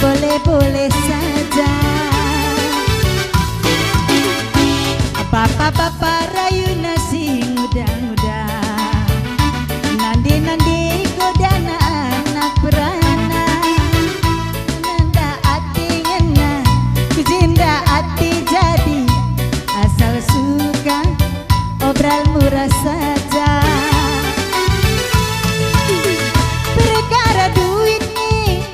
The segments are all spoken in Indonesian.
boleh-boleh saja. Bapak-bapak rayu nasi muda-muda, nandi-nandi godana anak berana, nanda ati ngena, kujinda ati jadi, asal suka obral murah saja. Perkara duit nih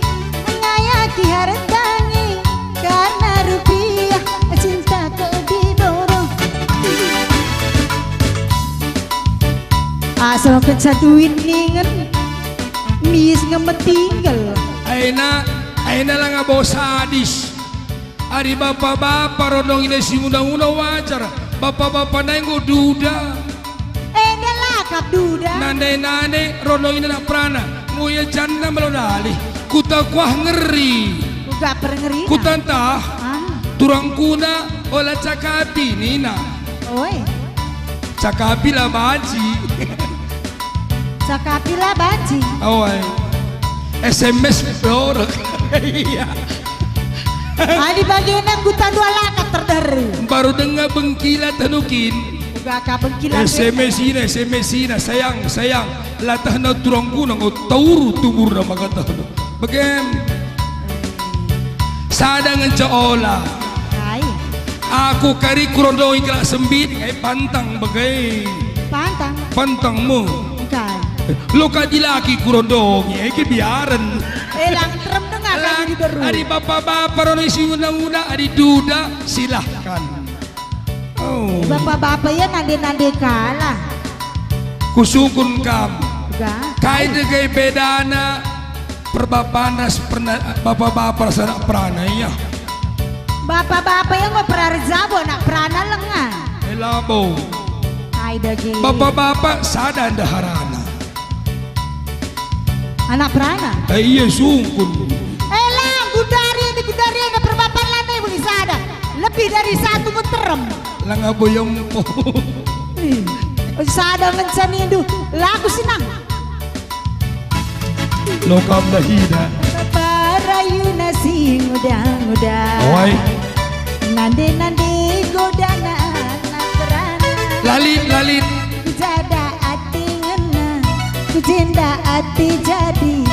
ngayaki hartangi, karena rupiah cinta kau diborong. Asal keca duit ningen mis ngemetinggal. Aina lang nga bawa sadis. Ari bapak-bapak rodong ini si muda-muda wajar. Bapak-bapak na yung duda. Nalakap duda. Nande rodong ini na prana. Nguya janda melodali. Kuta kuah ngeri. Uga perngeri. Kutantah. Turang kuna ola cakapi nina. Oi. Cakapi lah baji. Cakapila baji. Awai. SMS florek. Iya. Di bagian yang guta dua lakap terdari. Baru dengar bengkila tanukin. Uga ka bengkilan. SMS ina sayang latah na turang kuna ngo tauru tumur na makata. Bagem. Sadangan caola. Hai. Aku kari kurondoi kelas sembit kay pantang bagai. Pantang mo. Bukan. Lo kadilaki kurondongi ay kebiaran. Lang terem dengar lagi di deru. Adi bapak-bapak rono isi undang-undang adi duda silahkan. Oh. Bapak-bapak ya nande kalah. Kusukun kam. Uga. Kay degay bedana perbapanas pernah bapak-bapak sana prana ya. Bapak-bapak yang mau prarjabo nak prana lengan. Elabo. Hai dagi. Bapak-bapak sada daharana. Anak prana. Iya sungkun. Lang gudari na perbapan lanai bagi sada. Lebih dari satu meterem. Lang aboyong po. Sada ngencani itu lagu senang. Lokam lahida. Rayu nasi muda-muda. Oi. Nande godana anak berana. Lalit. Jada ati ngena, kujinda ati jadi,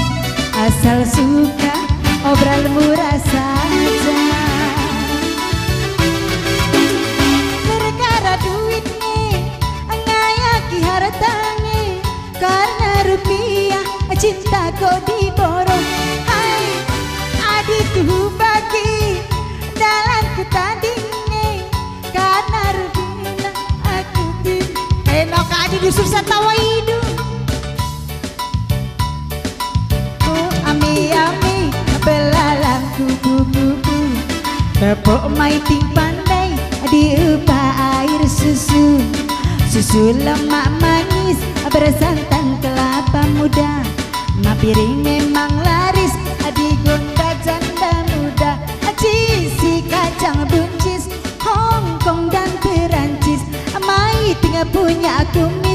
asal suka obral murah saja. Perkara duit nih ngayaki hartangi, karena rupiah cinta kau diborong. Hai adikku bagi dalam ketandingi, karena rupiah aku di enak aja disusah tawa hidup. Ami belalang kuku-kuku, tepuk maiting pandai diubah air susu. Susu lemak manis bersantan kelapa muda, piring memang laris digonda janda muda. Cisi kacang buncis Hongkong dan Perancis, mai tinggal punya kumis.